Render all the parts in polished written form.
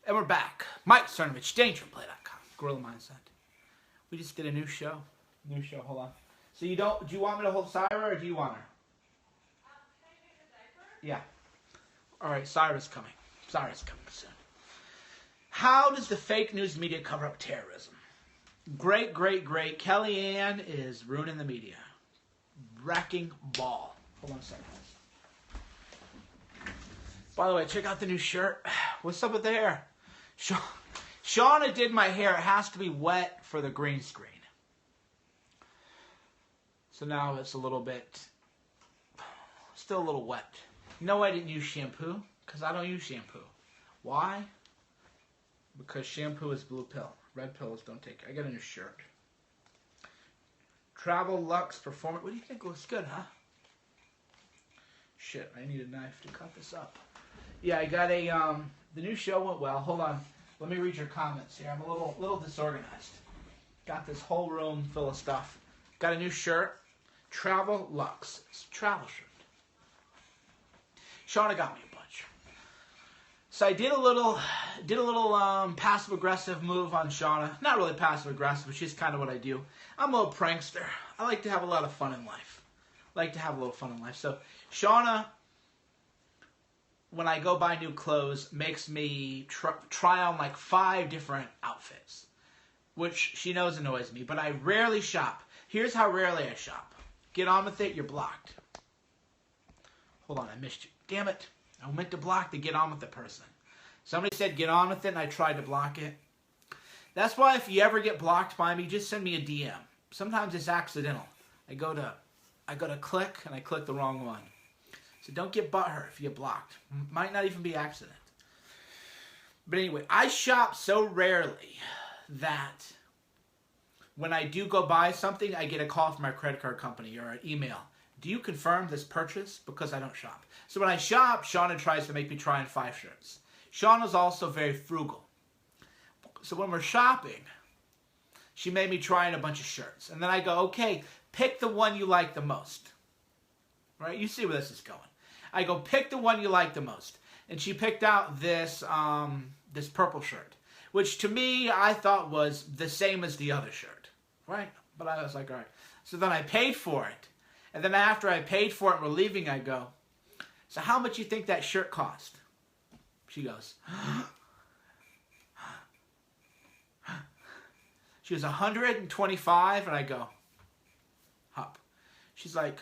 And we're back. Mike Cernovich, DangerPlay.com, Gorilla Mindset. We just did a new show. Hold on. So do you want me to hold Syra or do you want her? Can I get the diaper? Yeah. All right, Syra's coming. Syra's coming soon. How does the fake news media cover up terrorism? Great. Kellyanne is ruining the media. Wrecking ball. Hold on a second. By the way, check out the new shirt. What's up with the hair? Shauna did my hair. It has to be wet for the green screen. So now it's a little bit, still a little wet. You know why I didn't use shampoo? Because I don't use shampoo. Why? Because shampoo is blue pill. Red pills don't take it. I got a new shirt. Travel Luxe Performance. What do you think looks good, huh? Shit, I need a knife to cut this up. Yeah, I got a, the new show went well. Hold on. Let me read your comments here. I'm a little disorganized. Got this whole room full of stuff. Got a new shirt. Travel Luxe. It's a travel shirt. Shauna got me a bunch. So I did a little passive-aggressive move on Shauna. Not really passive-aggressive, but she's kind of what I do. I'm a little prankster. I like to have a lot of fun in life. So Shauna, when I go buy new clothes, makes me try on like 5 different outfits, which she knows annoys me, but I rarely shop. Here's how rarely I shop. Get on with it, you're blocked. Hold on, I missed you. Damn it. I meant to block the get on with it person. Somebody said get on with it, and I tried to block it. That's why if you ever get blocked by me, just send me a DM. Sometimes it's accidental. I go to click, and I click the wrong one. So don't get butthurt if you get blocked. Might not even be accident. But anyway, I shop so rarely that when I do go buy something, I get a call from my credit card company or an email. Do you confirm this purchase? Because I don't shop. So when I shop, Shauna tries to make me try on 5 shirts. Shauna's also very frugal. So when we're shopping, she made me try on a bunch of shirts. And then I go, okay, pick the one you like the most. Right? You see where this is going. I go, pick the one you like the most. And she picked out this, this purple shirt, which to me, I thought was the same as the other shirt. Right? But I was like, all right. So then I paid for it. And then after I paid for it and we're leaving, I go, so how much you think that shirt cost? She goes, she was $125, and I go, hup. She's like,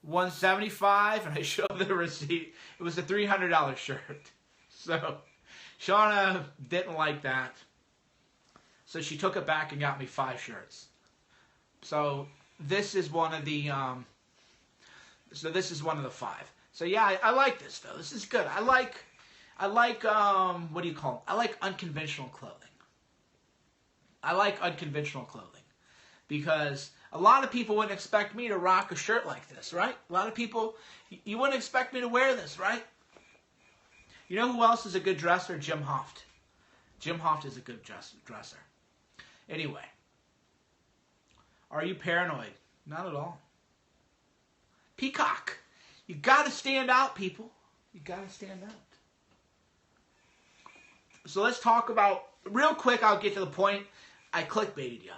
$175, and I show the receipt. It was a $300 shirt. So Shauna didn't like that. So she took it back and got me 5 shirts. So this is one of the, one of the 5. So yeah, I like this though. This is good. I like, what do you call them? I like unconventional clothing. I like unconventional clothing because a lot of people wouldn't expect me to rock a shirt like this, right? A lot of people, you wouldn't expect me to wear this, right? You know who else is a good dresser? Jim Hoft. Jim Hoft is a good dresser. Anyway, are you paranoid? Not at all. Peacock. You got to stand out, people. You got to stand out. So let's talk about, real quick, I'll get to the point. I clickbaited you.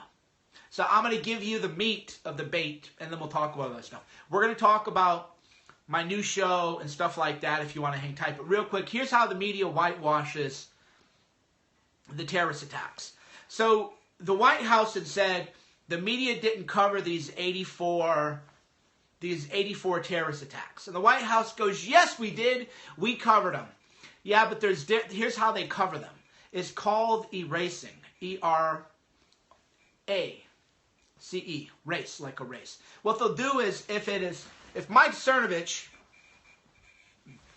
So I'm going to give you the meat of the bait, and then we'll talk about other stuff. We're going to talk about my new show and stuff like that if you want to hang tight. But real quick, here's how the media whitewashes the terrorist attacks. So the White House had said the media didn't cover these 84 terrorist attacks. And the White House goes, yes, we did. We covered them. Yeah, but here's how they cover them. It's called erasing. E-R-A-C-E. Race, like a race. What they'll do is, if Mike Cernovich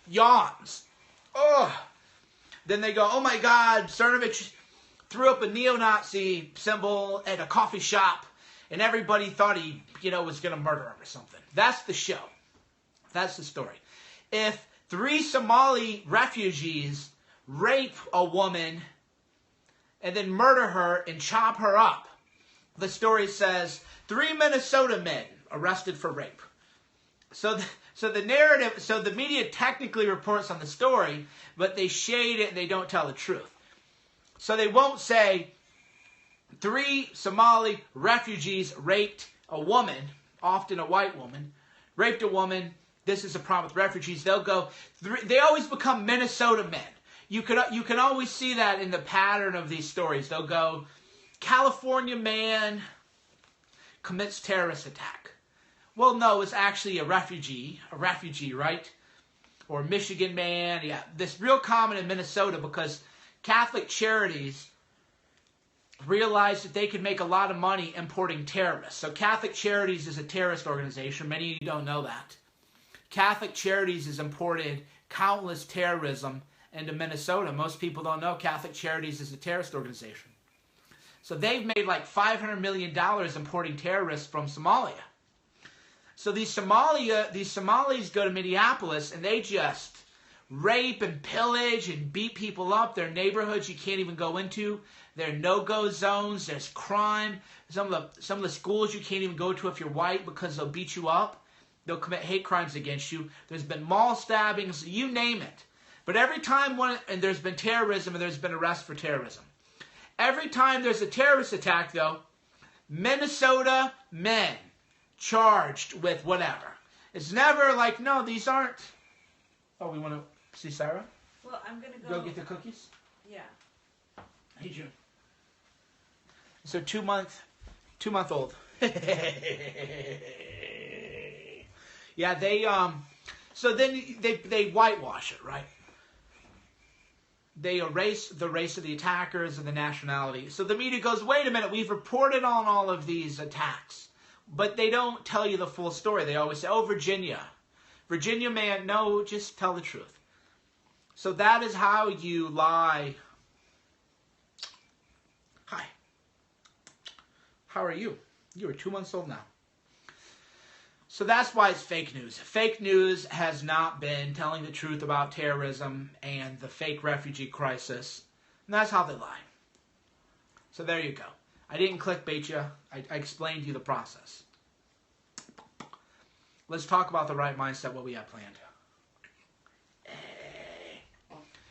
yawns, then they go, oh my God, Cernovich threw up a neo-Nazi symbol at a coffee shop, and everybody thought he, was going to murder him or something. That's the show. That's the story. If 3 Somali refugees rape a woman and then murder her and chop her up, the story says 3 Minnesota men arrested for rape. So the narrative, so the media technically reports on the story, but they shade it and they don't tell the truth. So they won't say 3 Somali refugees raped a woman, often a white woman, raped a woman. This is a problem with refugees. They'll go, they always become Minnesota men. You can always see that in the pattern of these stories. They'll go, California man commits terrorist attack. Well, no, it's actually a refugee, right? Or Michigan man. Yeah, this real common in Minnesota because Catholic Charities realized that they could make a lot of money importing terrorists. So Catholic Charities is a terrorist organization. Many of you don't know that. Catholic Charities has imported countless terrorism into Minnesota. Most people don't know Catholic Charities is a terrorist organization. So they've made like $500 million importing terrorists from Somalia. So these Somalis go to Minneapolis and they just rape and pillage and beat people up. There are neighborhoods you can't even go into. There are no-go zones. There's crime. Some of the schools you can't even go to if you're white because they'll beat you up. They'll commit hate crimes against you. There's been mall stabbings, you name it. But every time and there's been terrorism and there's been arrests for terrorism. Every time there's a terrorist attack, though, Minnesota men charged with whatever. It's never like, no, these aren't. Oh, we want to see Sarah? Well, I'm going to go get the cookies? Yeah. Hey, June. So 2-month-old. Yeah, so then they whitewash it, right? They erase the race of the attackers and the nationality. So the media goes, wait a minute, we've reported on all of these attacks. But they don't tell you the full story. They always say, oh, Virginia. Virginia man, no, just tell the truth. So that is how you lie. Hi. How are you? You are 2 months old now. So that's why it's fake news. Fake news has not been telling the truth about terrorism and the fake refugee crisis. And that's how they lie. So there you go. I didn't clickbait you. I explained to you the process. Let's talk about the right mindset, what we have planned.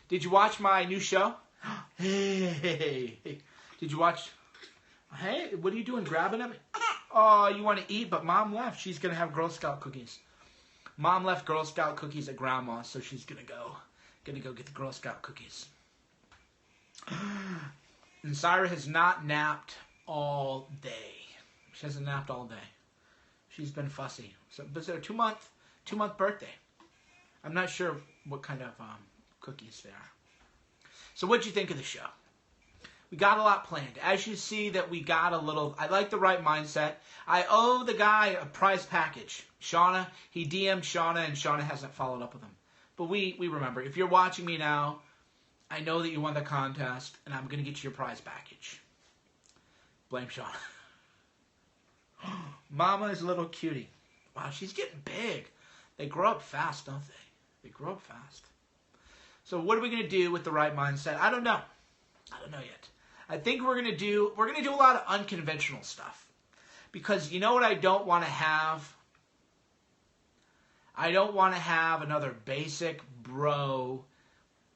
Did you watch my new show? Hey. Did you watch? Hey, what are you doing grabbing at me? Oh, you want to eat, but Mom left. She's going to have Girl Scout cookies. Mom left Girl Scout cookies at Grandma's, so she's going to go get the Girl Scout cookies. And Syra has not napped all day. She hasn't napped all day. She's been fussy. So, but it's her 2-month birthday. I'm not sure what kind of cookies they are. So what'd you think of the show? We got a lot planned. As you see that we got a little, I like the right mindset. I owe the guy a prize package. Shauna, he DM'd Shauna and Shauna hasn't followed up with him. But we remember, if you're watching me now, I know that you won the contest and I'm going to get you your prize package. Blame Shauna. Mama is a little cutie. Wow, she's getting big. They grow up fast, don't they? They grow up fast. So what are we going to do with the right mindset? I don't know. I don't know yet. I think we're going to do a lot of unconventional stuff. Because you know what I don't want to have? I don't want to have another basic bro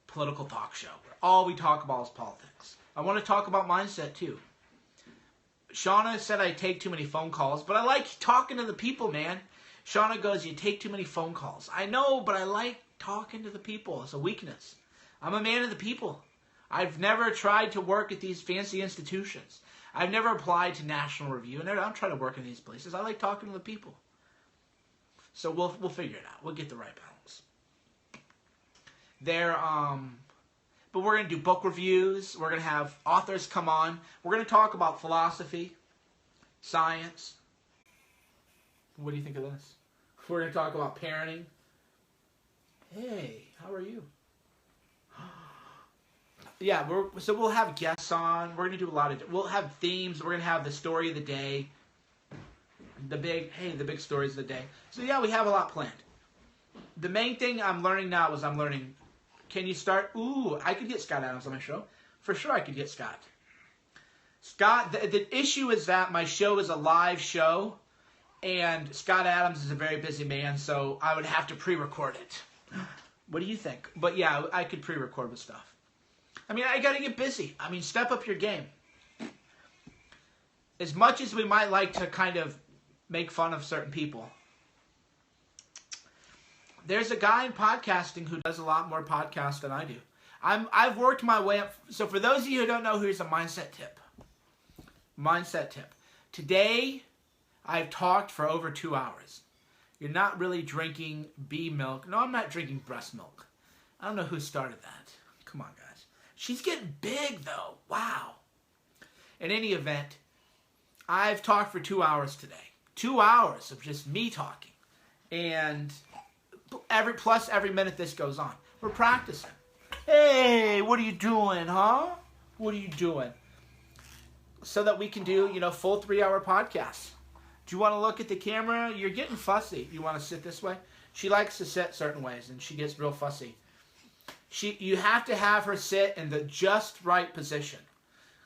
political talk show where all we talk about is politics. I want to talk about mindset too. Shauna said I take too many phone calls, but I like talking to the people, man. Shauna goes, you take too many phone calls. I know, but I like talking to the people. It's a weakness. I'm a man of the people. I've never tried to work at these fancy institutions. I've never applied to National Review, and I don't try to work in these places. I like talking to the people. So we'll figure it out. We'll get the right balance. But we're going to do book reviews. We're going to have authors come on. We're going to talk about philosophy, science. What do you think of this? We're going to talk about parenting. Hey, how are you? Yeah, so we'll have guests on. We're going to do a lot of... We'll have themes. We're going to have the story of the day. The big stories of the day. So yeah, we have a lot planned. The main thing I'm learning now is can you start... Ooh, I could get Scott Adams on my show. For sure I could get Scott. Scott, the issue is that my show is a live show, and Scott Adams is a very busy man, so I would have to pre-record it. What do you think? But yeah, I could pre-record with stuff. I mean, I got to get busy. I mean, step up your game. As much as we might like to kind of make fun of certain people, there's a guy in podcasting who does a lot more podcasts than I do. I've worked my way up. So for those of you who don't know, here's a mindset tip. Mindset tip. Today, I've talked for over 2 hours. You're not really drinking bee milk. No, I'm not drinking breast milk. I don't know who started that. Come on, guys. She's getting big, though. Wow. In any event, I've talked for 2 hours today. 2 hours of just me talking. And every minute this goes on. We're practicing. Hey, what are you doing, huh? What are you doing? So that we can do, full 3-hour podcasts. Do you want to look at the camera? You're getting fussy. You want to sit this way? She likes to sit certain ways, and she gets real fussy. You have to have her sit in the just right position.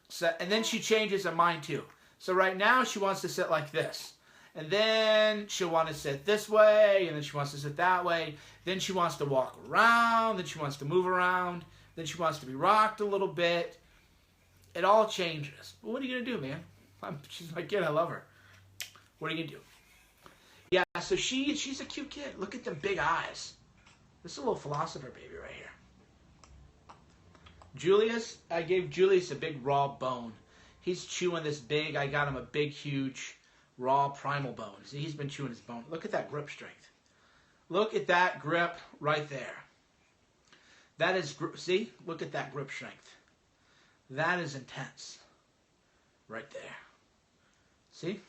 So, and then she changes her mind, too. So right now, she wants to sit like this. And then she'll want to sit this way, and then she wants to sit that way. Then she wants to walk around, then she wants to move around, then she wants to be rocked a little bit. It all changes. But what are you going to do, man? She's my kid. I love her. What are you going to do? Yeah, so she's a cute kid. Look at them big eyes. This is a little philosopher baby right here. Julius, I gave Julius a big raw bone. He's chewing this big. I got him a big, huge, raw primal bone. See, he's been chewing his bone. Look at that grip strength. Look at that grip right there. That is, see? Look at that grip strength. That is intense. Right there. See?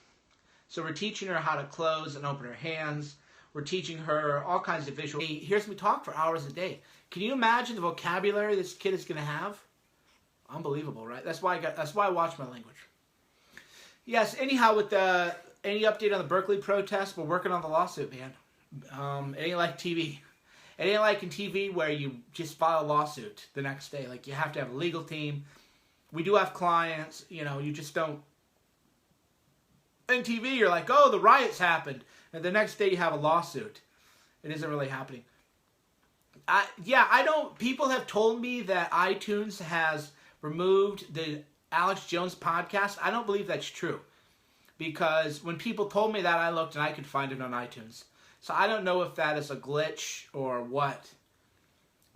So we're teaching her how to close and open her hands. We're teaching her all kinds of visual. He hears me talk for hours a day. Can you imagine the vocabulary this kid is going to have? Unbelievable, right? That's why I watch my language. Yes, anyhow, with any update on the Berkeley protest, we're working on the lawsuit, man. It ain't like TV. It ain't like in TV where you just file a lawsuit the next day. Like, you have to have a legal team. We do have clients. You just don't. In TV, you're like, oh, the riots happened. And the next day you have a lawsuit. It isn't really happening. People have told me that iTunes has removed the Alex Jones podcast. I don't believe that's true. Because when people told me that, I looked and I could find it on iTunes. So I don't know if that is a glitch or what.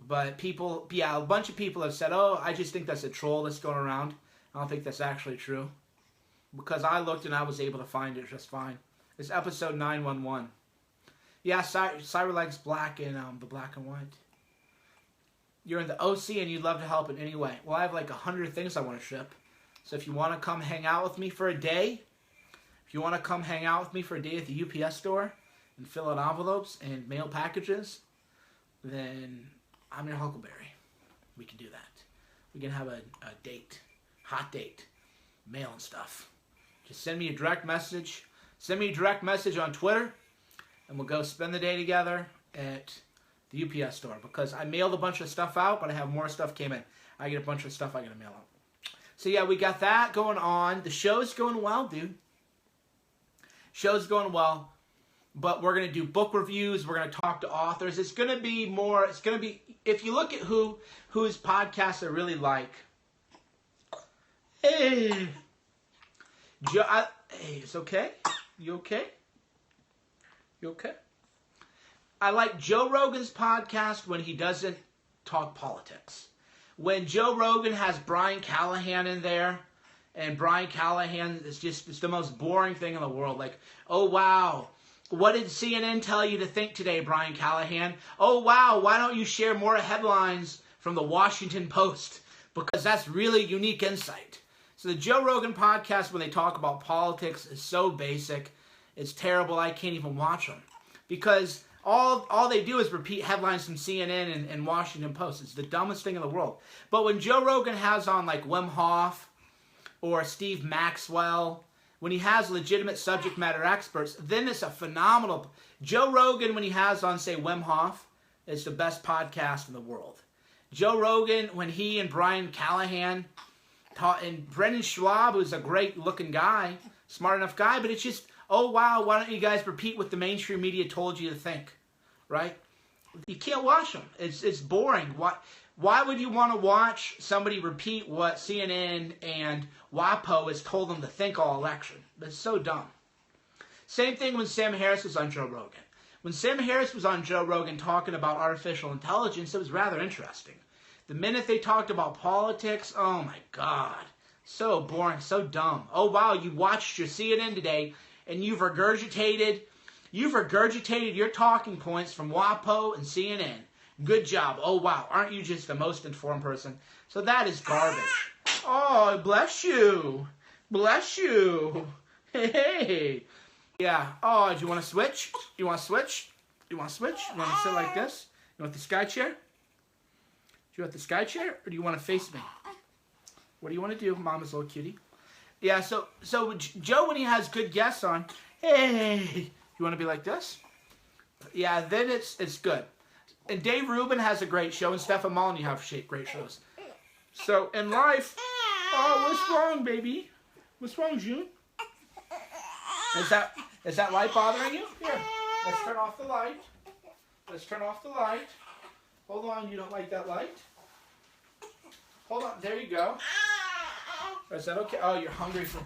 But a bunch of people have said, oh, I just think that's a troll that's going around. I don't think that's actually true. Because I looked and I was able to find it just fine. It's episode 911. Yeah, Cyberleg's black in the black and white. You're in the OC and you'd love to help in any way. Well, I have like 100 things I want to ship. So if you want to come hang out with me for a day, at the UPS store and fill out envelopes and mail packages, then I'm your Huckleberry. We can do that. We can have a date, hot date, mail and stuff. Just send me a direct message. Send me a direct message on Twitter, and we'll go spend the day together at the UPS store. Because I mailed a bunch of stuff out, but I have more stuff came in. I get a bunch of stuff I got to mail out. So yeah, we got that going on. The show's going well, dude. Show's going well. But we're going to do book reviews. We're going to talk to authors. It's going to be, if you look at whose podcasts I really like. Hey, it's okay? You okay? You okay? I like Joe Rogan's podcast when he doesn't talk politics. When Joe Rogan has Brian Callahan in there, and Brian Callahan is it's the most boring thing in the world. Like, oh, wow. What did CNN tell you to think today, Brian Callahan? Oh, wow, why don't you share more headlines from the Washington Post? Because that's really unique insight. So the Joe Rogan podcast, when they talk about politics, is so basic. It's terrible. I can't even watch them. Because all they do is repeat headlines from CNN and Washington Post. It's the dumbest thing in the world. But when Joe Rogan has on like Wim Hof or Steve Maxwell, when he has legitimate subject matter experts, then it's a phenomenal. Joe Rogan, when he has on, say, Wim Hof, is the best podcast in the world. Joe Rogan, when he and Brian Callahan taught, and Brendan Schwab, who's a great-looking guy, smart enough guy, but it's just, oh, wow, why don't you guys repeat what the mainstream media told you to think, right? You can't watch them. It's boring. Why would you want to watch somebody repeat what CNN and WAPO has told them to think all election? That's so dumb. Same thing when Sam Harris was on Joe Rogan. When Sam Harris was on Joe Rogan talking about artificial intelligence, it was rather interesting. The minute they talked about politics, oh my God. So boring, so dumb. Oh wow, you watched your CNN today and you've regurgitated your talking points from WAPO and CNN. Good job. Oh wow, aren't you just the most informed person? So that is garbage. Oh, bless you. Bless you. Hey. Yeah. Oh, do you want to switch? You want to switch? You want to switch? You want to sit like this? You want the sky chair? Do you want the sky chair or do you want to face me? What do you want to do, Mama's little cutie? Yeah, so Joe, when he has good guests on, hey, you want to be like this? Yeah, then it's good. And Dave Rubin has a great show, and Stefan Molyneux have great shows. So in life, oh, what's wrong, baby? What's wrong, June? Is that light bothering you? Here, let's turn off the light. Let's turn off the light. Hold on, you don't like that light? Hold on, there you go. Is that okay? Oh, you're hungry for